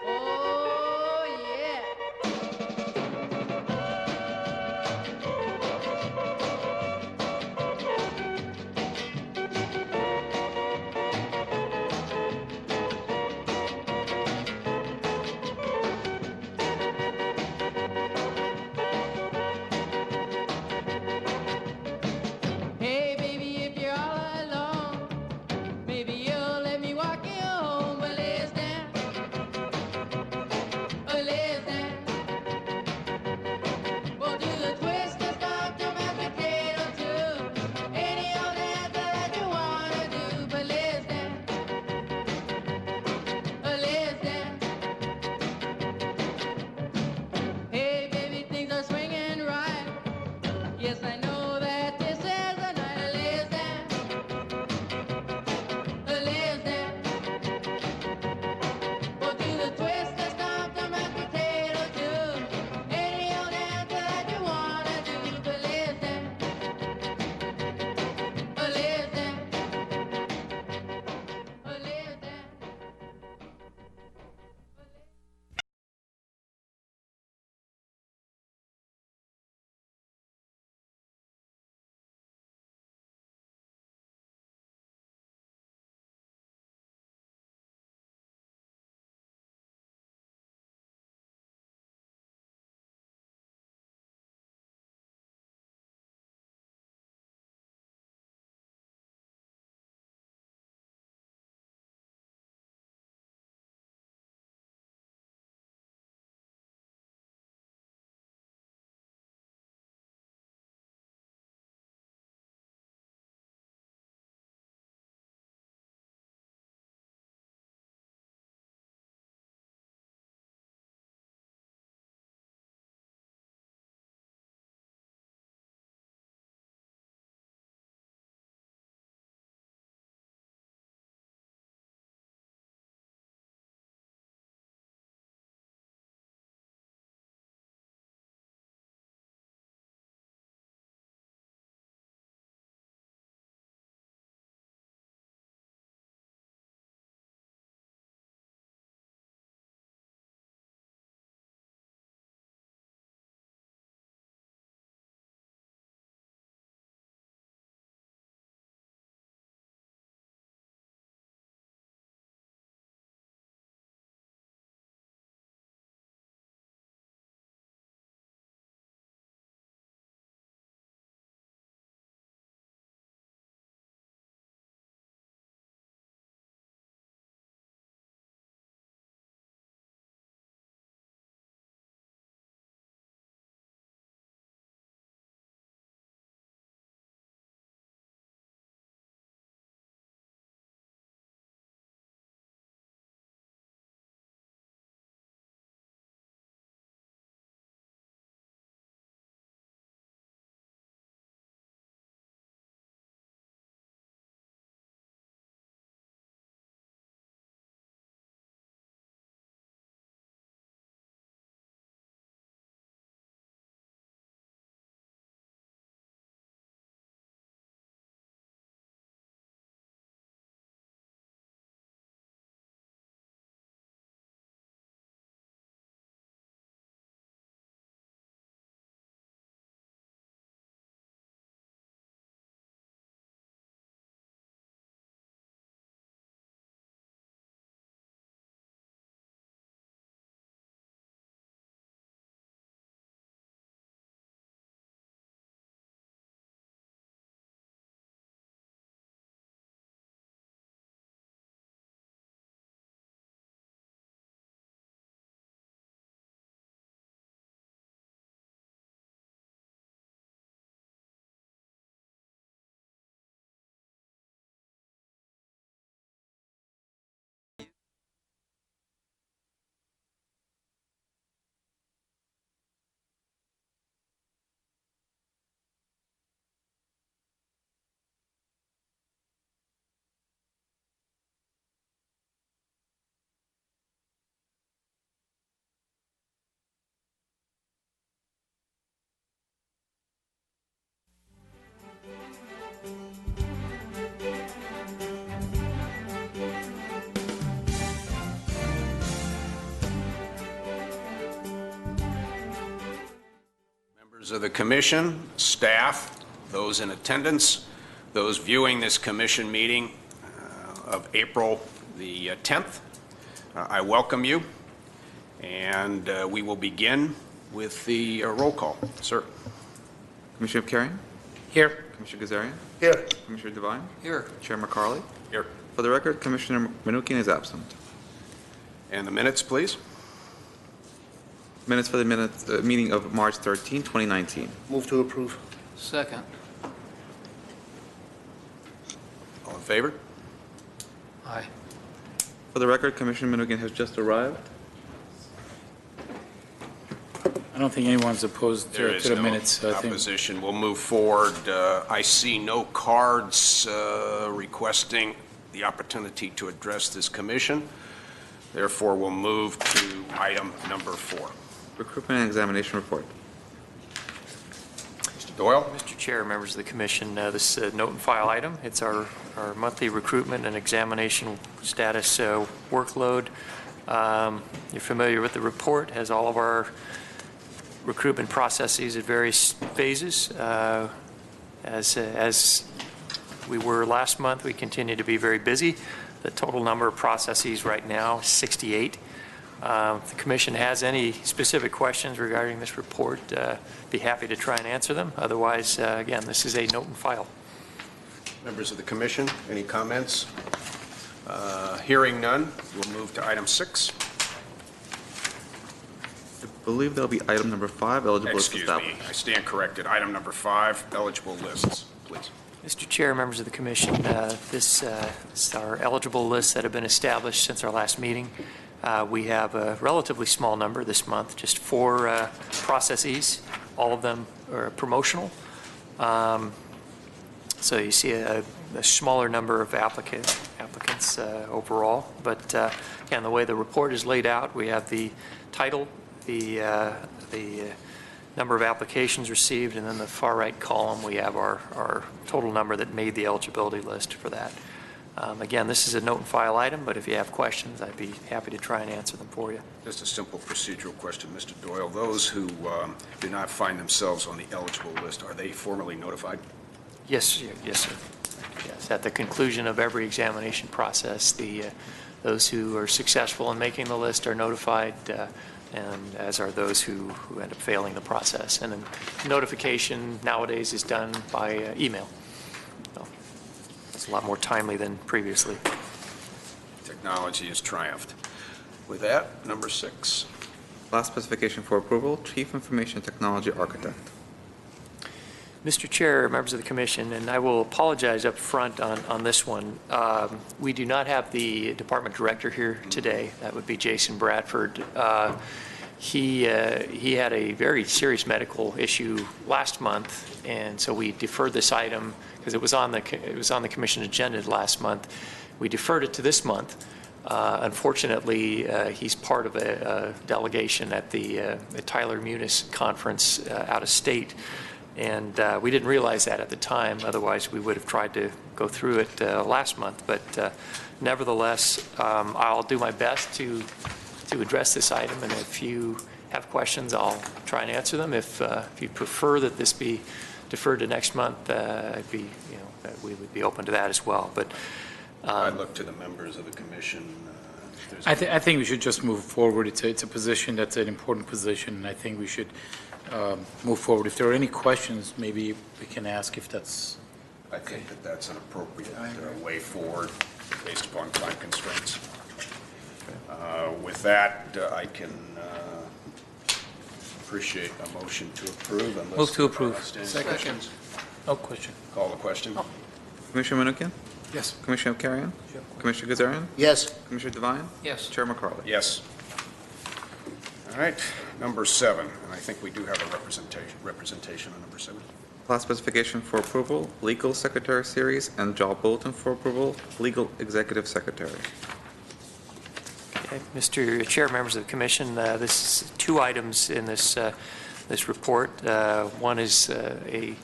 Oh, yeah. Hey, baby, if you're all alone, maybe you'll let me walk you home. But let's dance. Members of the commission, staff, those in attendance, those viewing this commission meeting of April the 10th, I welcome you, and we will begin with the roll call. Sir. Commissioner Karian? Here. Commissioner Gazarian? Here. Commissioner Devine? Here. Chair McCarley? Here. For the record, Commissioner Manukian is absent. And the minutes, please. Minutes for the meeting of March 13, 2019. Move to approve. Second. All in favor? Aye. For the record, Commissioner Manukian has just arrived. I don't think anyone's opposed There to is the no minutes. I think opposition. We'll move forward. I see no cards requesting the opportunity to address this commission. Therefore, we'll move to item number 4. Recruitment and examination report. Mr. Doyle? Mr. Chair, members of the commission, this note and file item, it's our monthly recruitment and examination status workload. You're familiar with the report, has all of our recruitment processes at various phases. As we were last month, we continue to be very busy. The total number of processes right now is 68. If the commission has any specific questions regarding this report, be happy to try and answer them. Otherwise, again, this is a note and file. Members of the commission, any comments? Hearing none, we'll move to item 6. I believe there'll be item number 5, eligible list Excuse me, established. I stand corrected. Item number 5, eligible lists, please. Mr. Chair, members of the commission, this is our eligible lists that have been established since our last meeting. We have a relatively small number this month, just 4 processes. All of them are promotional. So you see a smaller number of applicants overall. But again, the way the report is laid out, we have the title, the number of applications received, and then the far right column we have our total number that made the eligibility list for that. Again, this is a note and file item, but if you have questions, I'd be happy to try and answer them for you. Just a simple procedural question, Mr. Doyle. Those who do not find themselves on the eligible list, are they formally notified? Yes, sir. Yes. At the conclusion of every examination process, those who are successful in making the list are notified, and as are those who end up failing the process. And then notification nowadays is done by email. So it's a lot more timely than previously. Technology has triumphed. With that, number 6. Last specification for approval, Chief Information Technology Architect. Mr. Chair, members of the commission, and I will apologize up front on this one. We do not have the department director here today. That would be Jason Bradford. He had a very serious medical issue last month, and so we deferred this item because it was on the commission agenda last month. We deferred it to this month. Unfortunately, he's part of a delegation at the Tyler Munis conference out of state. And we didn't realize that at the time. Otherwise, we would have tried to go through it last month. But nevertheless, I'll do my best to address this item. And if you have questions, I'll try and answer them. If you prefer that this be deferred to next month, we would be open to that as well. But I'd look to the members of the commission. I think we should just move forward. It's a position that's an important position, and I think we should move forward. If there are any questions, maybe we can ask if that's... I think that that's an appropriate way forward based upon time constraints. With that, I can appreciate a motion to approve. Move to approve. Second. No question. Call the question. Commissioner Manukian? Yes. Commissioner Karian? Commissioner Gazarian? Yes. Commissioner Devine? Yes. Chair McCarley? Yes. All right, number 7, and I think we do have a representation on number 7. Class specification for approval, Legal Secretary Series, and Job Bulletin for approval, Legal Executive Secretary. okay. Mr. Chair, members of the commission, this is 2 items in this report. One is a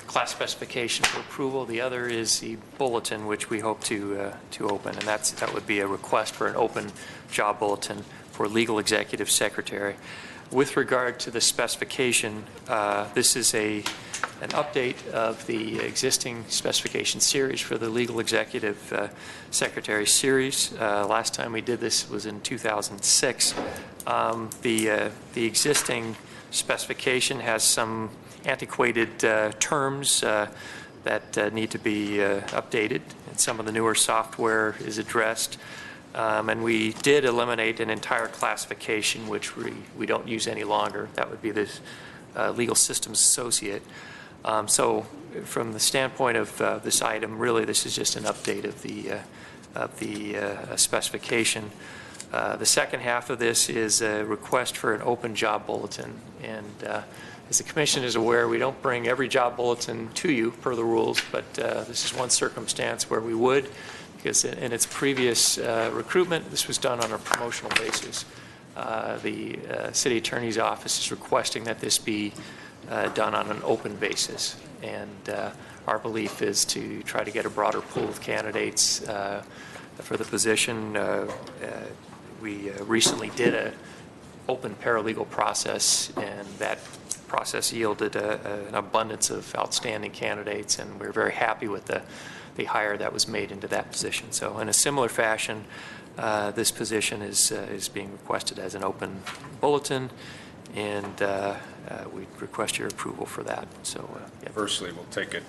class specification for approval. The other is the bulletin, which we hope to open, and that would be a request for an open job bulletin for legal executive secretary. With regard to the specification, this is an update of the existing specification series for the Legal Executive Secretary series. Last time we did this was in 2006. The existing specification has some antiquated terms that need to be updated, and some of the newer software is addressed. And we did eliminate an entire classification, which we don't use any longer. That would be this legal systems associate. So from the standpoint of this item, really this is just an update of the specification. The second half of this is a request for an open job bulletin. And as the Commission is aware, we don't bring every job bulletin to you per the rules, but this is one circumstance where we would, because in its previous recruitment, this was done on a promotional basis. The City Attorney's Office is requesting that this be done on an open basis. And our belief is to try to get a broader pool of candidates for the position. We recently did an open paralegal process, and that process yielded an abundance of outstanding candidates, and we're very happy with the hire that was made into that position. So in a similar fashion, this position is being requested as an open bulletin, and we request your approval for that. So, yeah. Firstly, we'll take it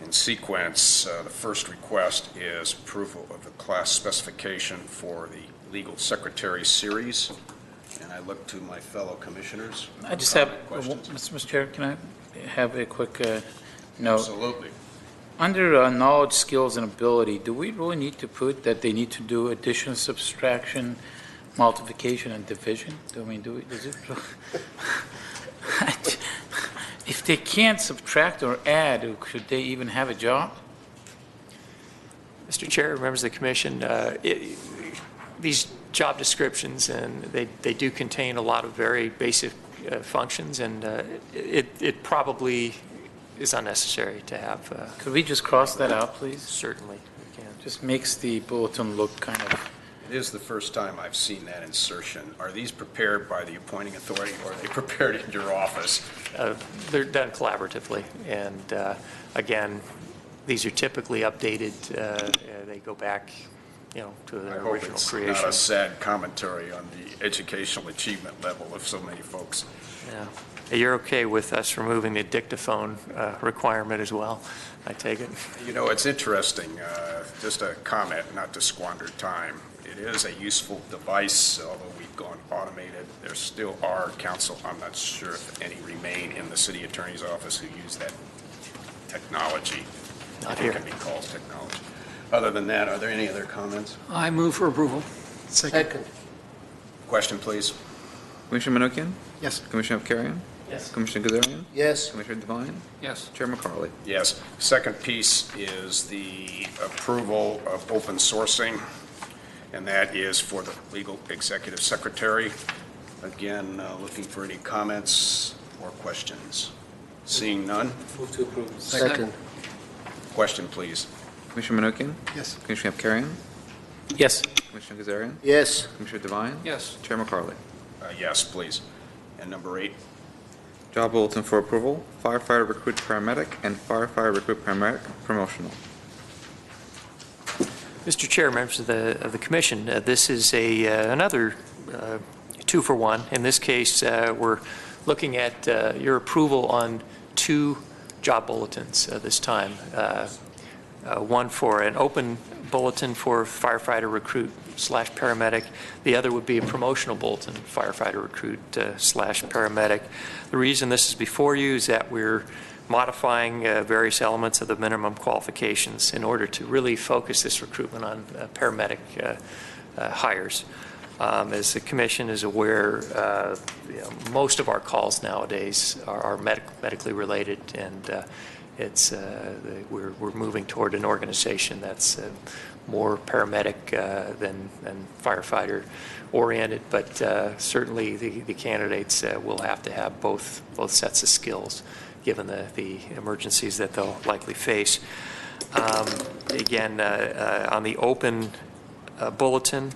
in sequence. The first request is approval of the class specification for the Legal Secretary Series. And I look to my fellow commissioners. I just have, questions. Mr. Chair, can I have a quick note? Absolutely. Under knowledge, skills, and ability, do we really need to put that they need to do addition, subtraction, multiplication, and division? Does it? If they can't subtract or add, should they even have a job? Mr. Chair, members of the Commission, these job descriptions, and they do contain a lot of very basic functions, and it probably is unnecessary to have. Could we just cross that out, please? Certainly, we can. Just makes the bulletin look kind of... It is the first time I've seen that insertion. Are these prepared by the appointing authority, or are they prepared in your office? They're done collaboratively, and again, these are typically updated. They go back, to their original creation. I hope it's not a sad commentary on the educational achievement level of so many folks. Yeah. You're okay with us removing the dictaphone requirement as well, I take it? It's interesting, just a comment, not to squander time. It is a useful device, although we've gone automated. There still are counsel, I'm not sure if any remain in the City Attorney's Office who use that technology. Not It here. can be called technology. Other than that, are there any other comments? I move for approval. Second. Question, please. Commissioner Manukian? Yes. Commissioner Afkarian? Yes. Commissioner Gazarian? Yes. Commissioner Devine? Yes. Chair McCarley? Yes. Second piece is the approval of open sourcing, and that is for the Legal Executive Secretary. Again, looking for any comments or questions. Seeing none. Move to approve. Second. Question, please. Commissioner Manukian? Yes. Commissioner Afkarian? Yes. Commissioner Gazarian? Yes. Commissioner Devine? Yes. Chair McCarley? Yes, please. And number 8. Job bulletin for approval, firefighter recruit paramedic and firefighter recruit paramedic promotional. Mr. Chair, members of the Commission, this is another 2-for-1. In this case, we're looking at your approval on 2 job bulletins this time. One for an open bulletin for firefighter recruit / paramedic. The other would be a promotional bulletin, firefighter recruit / paramedic. The reason this is before you is that we're modifying various elements of the minimum qualifications in order to really focus this recruitment on paramedic hires. As the Commission is aware, most of our calls nowadays are medically related, and we're moving toward an organization that's more paramedic than firefighter oriented, but certainly the candidates will have to have both sets of skills given the emergencies that they'll likely face. Again, on the open bulletin.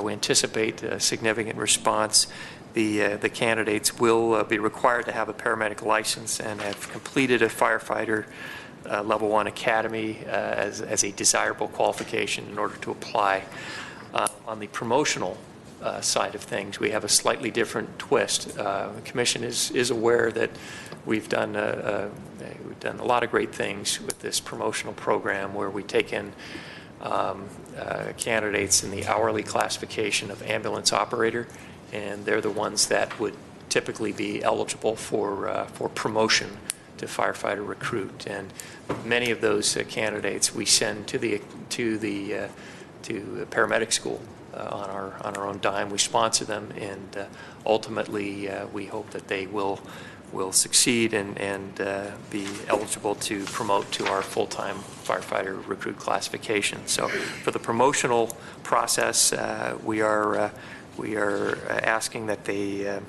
We anticipate a significant response. The candidates will be required to have a paramedic license and have completed a firefighter level 1 academy as a desirable qualification in order to apply. On the promotional side of things, we have a slightly different twist. The Commission is aware that we've done a lot of great things with this promotional program where we take in candidates in the hourly classification of ambulance operator, and they're the ones that would typically be eligible for promotion to firefighter recruit. And many of those candidates we send to paramedic school on our own dime. We sponsor them, and ultimately we hope that they will succeed and be eligible to promote to our full-time firefighter recruit classification. So for the promotional process, we are asking that they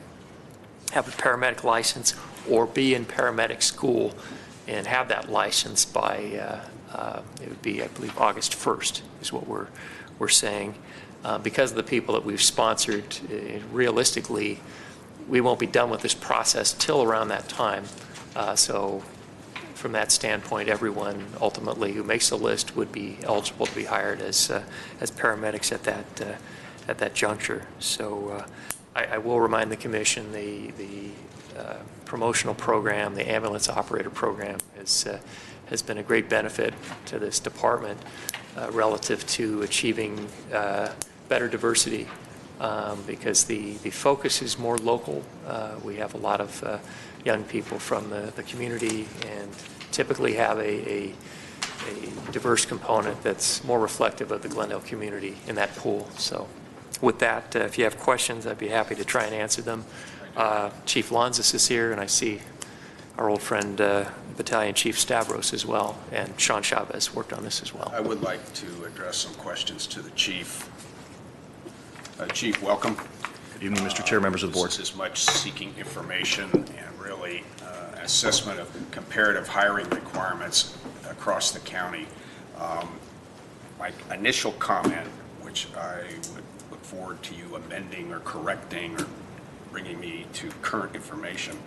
have a paramedic license or be in paramedic school and have that license by it would be, I believe, August 1st is what we're saying. Because of the people that we've sponsored, realistically, we won't be done with this process till around that time. So from that standpoint, everyone ultimately who makes the list would be eligible to be hired as paramedics at that juncture. So I will remind the Commission the promotional program, the ambulance operator program has been a great benefit to this department relative to achieving better diversity. Because the focus is more local. We have a lot of young people from the community and typically have a diverse component that's more reflective of the Glendale community in that pool. So with that, if you have questions, I'd be happy to try and answer them. Chief Lonzis is here, and I see our old friend Battalion Chief Stavros as well, and Sean Chavez worked on this as well. I would like to address some questions to the Chief. Chief, welcome. Good evening, Mr. Chair, members of the board. This is as much seeking information and really assessment of comparative hiring requirements across the county. My initial comment, which I would look forward to you amending or correcting or bringing me to current information,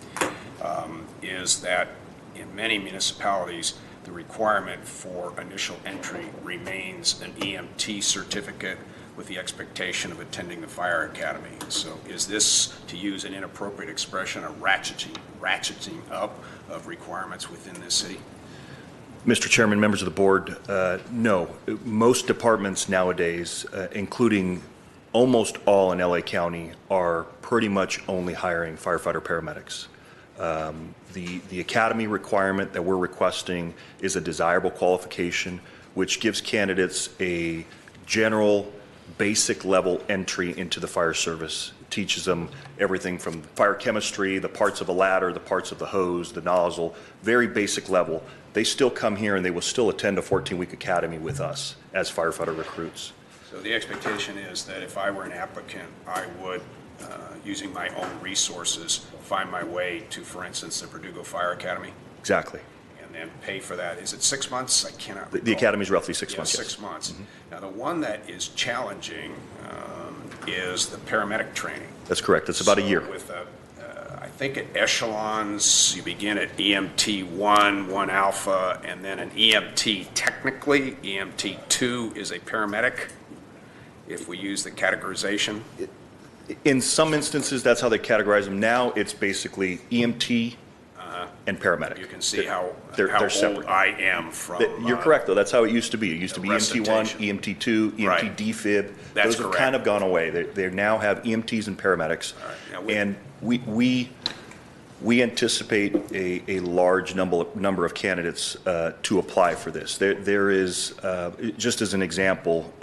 is that in many municipalities, the requirement for initial entry remains an EMT certificate with the expectation of attending the fire academy. So is this, to use an inappropriate expression, a ratcheting up of requirements within this city? Mr. Chairman, members of the board, no. Most departments nowadays, including almost all in LA County, are pretty much only hiring firefighter paramedics. The academy requirement that we're requesting is a desirable qualification, which gives candidates a general basic level entry into the fire service. It teaches them everything from fire chemistry, the parts of a ladder, the parts of the hose, the nozzle, very basic level. They still come here and they will still attend a 14-week academy with us as firefighter recruits. So the expectation is that if I were an applicant, I would, using my own resources, find my way to, for instance, the Verdugo Fire Academy? Exactly. And then pay for that. Is it 6 months? I cannot recall. The academy is roughly 6 months. 6 months. Mm-hmm. Now, the one that is challenging is the paramedic training. That's correct. It's about a year. With I think at echelons, you begin at EMT 1 alpha, and then an EMT technically. EMT 2 is a paramedic, if we use the categorization. In some instances, that's how they categorize them. Now, it's basically EMT and paramedic. You can see how they're separate. Old I am from. You're correct, though. That's how it used to be. It used to be EMT 1, recitation. EMT 2, EMT Right. defib. That's Those have correct. kind of gone away. They now have EMTs and paramedics. All right. Now, And we anticipate a large number of candidates to apply for this. There is, just as an example,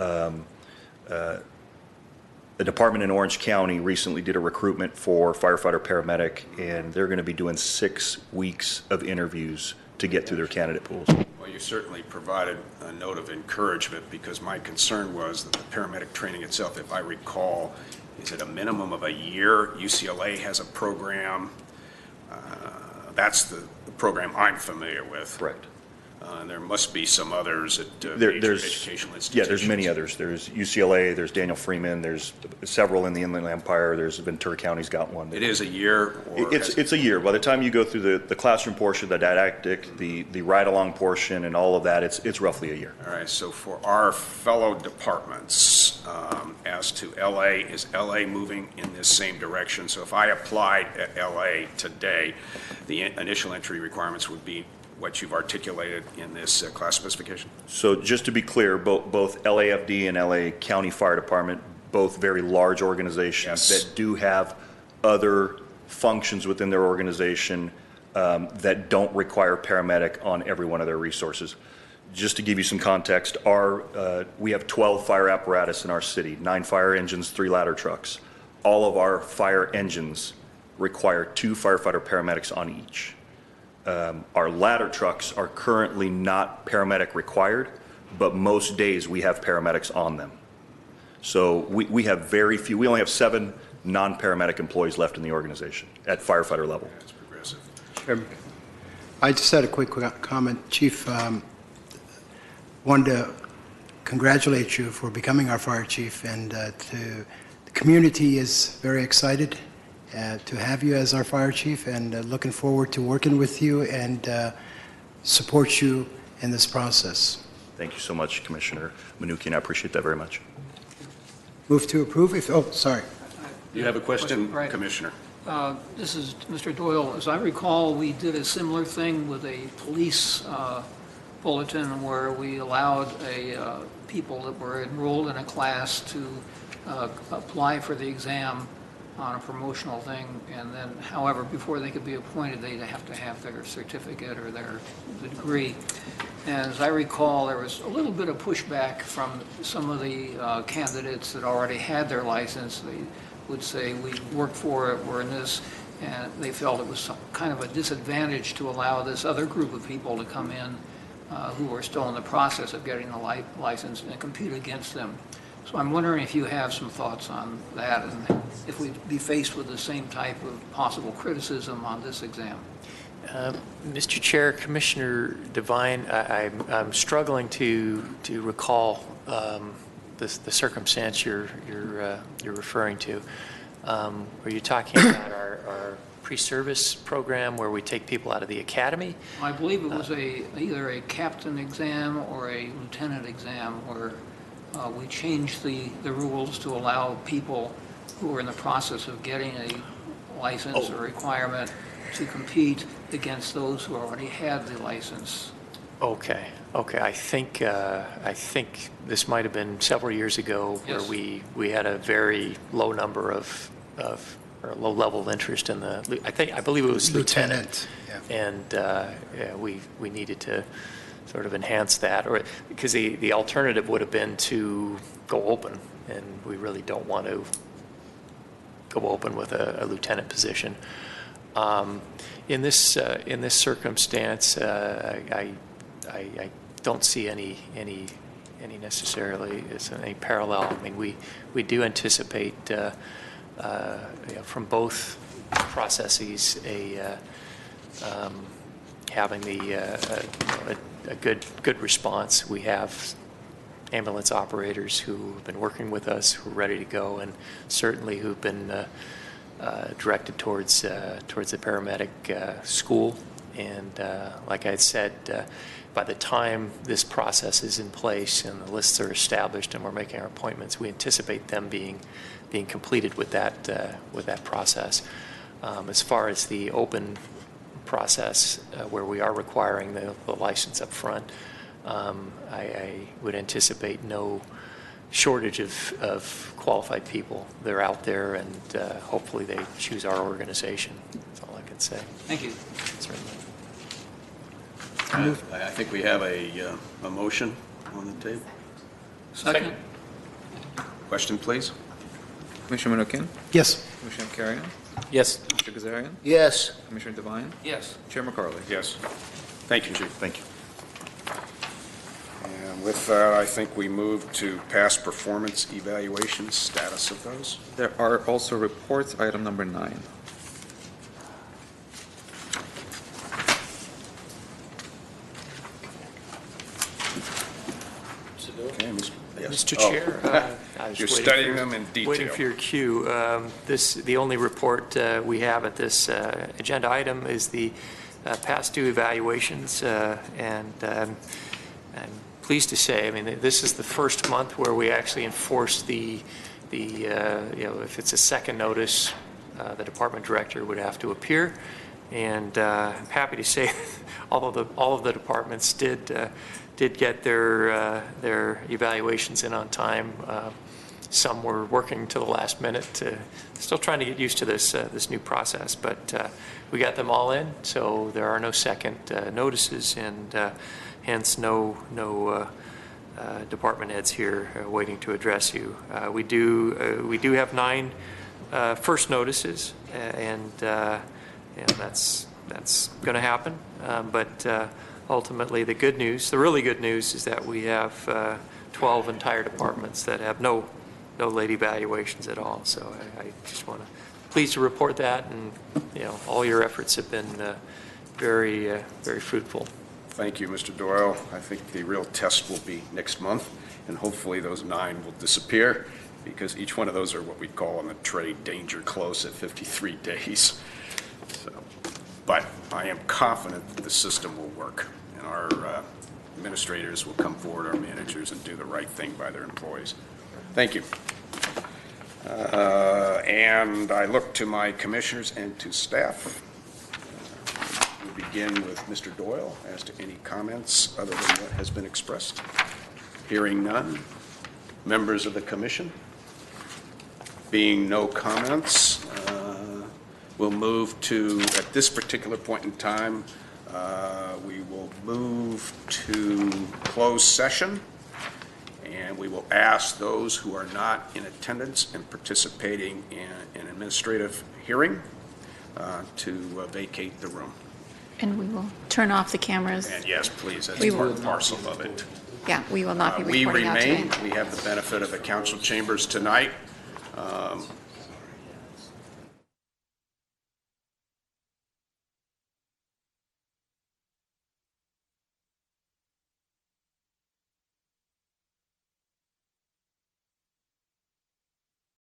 the department in Orange County recently did a recruitment for firefighter paramedic, and they're going to be doing 6 weeks of interviews to get through their candidate pools. Well, you certainly provided a note of encouragement, because my concern was that the paramedic training itself, if I recall, is at a minimum of a year. UCLA has a program. That's the program I'm familiar with. Correct. And there must be some others at There- major there's- educational institutions. Yeah, there's many others. There's UCLA, there's Daniel Freeman, there's several in the Inland Empire, there's Ventura County's got one. It is a year? Or It's a year. By the time you go through the classroom portion, the didactic, the ride-along portion, and all of that, it's roughly a year. All right, so for our fellow departments, as to LA, is LA moving in this same direction? So if I applied at LA today, the initial entry requirements would be what you've articulated in this class specification? So just to be clear, both LAFD and LA County Fire Department, both very large organizations Yes. that do have other functions within their organization that don't require paramedic on every one of their resources. Just to give you some context, we have 12 fire apparatus in our city, 9 fire engines, 3 ladder trucks. All of our fire engines require 2 firefighter paramedics on each. Our ladder trucks are currently not paramedic required, but most days we have paramedics on them. So we have very few, we only have 7 non-paramedic employees left in the organization at firefighter level. That's progressive. Chairman, I just had a quick comment. Chief, wanted to congratulate you for becoming our fire chief, and the community is very excited to have you as our fire chief, and looking forward to working with you and support you in this process. Thank you so much, Commissioner Manukian. I appreciate that very much. Move to approve if, oh, sorry. You have a question, Right. Commissioner? This is Mr. Doyle. As I recall, we did a similar thing with a police bulletin where we allowed people that were enrolled in a class to apply for the exam on a promotional thing, and then, however, before they could be appointed, they'd have to have their certificate or their degree. And as I recall, there was a little bit of pushback from some of the candidates that already had their license. They would say, we worked for it, we're in this, and they felt it was kind of a disadvantage to allow this other group of people to come in who were still in the process of getting the license and compete against them. So I'm wondering if you have some thoughts on that, and if we'd be faced with the same type of possible criticism on this exam. Mr. Chair, Commissioner Devine, I'm struggling to recall the circumstance you're referring to. Are you talking about our pre-service program where we take people out of the academy? I believe it was either a captain exam or a lieutenant exam where we changed the rules to allow people who are in the process of getting a license or requirement to compete against those who already had the license. Okay. I think this might have been several years ago where Yes. we had a very low number of or low level of interest in the. I believe it was lieutenant. Yeah. And we needed to sort of enhance that, or because the alternative would have been to go open, and we really don't want to go open with a lieutenant position. In this circumstance, I don't see any necessarily any parallel. I mean, we do anticipate from both processes having a good response. We have ambulance operators who have been working with us, who are ready to go, and certainly who've been directed towards the paramedic school. And like I had said, by the time this process is in place and the lists are established and we're making our appointments, we anticipate them being completed with that process. As far as the open process where we are requiring the license up front, I would anticipate no shortage of qualified people. They're out there, and hopefully they choose our organization. That's all I can say. Thank you. Certainly. I think we have a motion on the table. Second? Question, please? Commissioner Manukian? Yes. Commissioner Karian? Yes. Mr. Kazarian? Yes. Commissioner Devine? Yes. Chair McCarley? Yes. Thank you, Chief. Thank you. And with that, I think we move to past performance evaluations, status of those. There are also reports, item number 9. Mr. Chair, I was You're waiting studying for- them in detail. Waiting for your cue. The only report we have at this agenda item is the past due evaluations, and I'm pleased to say, I mean, this is the first month where we actually enforce the if it's a second notice, the department director would have to appear. And I'm happy to say, all of the departments did get their evaluations in on time. Some were working to the last minute, still trying to get used to this new process, but we got them all in, so there are no second notices, and hence no department heads here waiting to address you. We do have 9 first notices, and that's going to happen. But ultimately, the really good news is that we have 12 entire departments that have no late evaluations at all. So I just want to pleased to report that, and all your efforts have been very fruitful. Thank you, Mr. Doyle. I think the real test will be next month, and hopefully those 9 will disappear, because each one of those are what we call on the trade danger close at 53 days. So, but I am confident that the system will work, and our administrators will come forward, our managers, and do the right thing by their employees. Thank you. And I look to my commissioners and to staff. We'll begin with Mr. Doyle as to any comments other than what has been expressed. Hearing none. Members of the commission? Being no comments, we'll move to, at this particular point in time, we will move to closed session, and we will ask those who are not in attendance and participating in an administrative hearing to vacate the room. And we will turn off the cameras. And yes, please, that's We part will. and parcel of it. Yeah, we will not be We reporting out remain, today. we have the benefit of the council chambers tonight.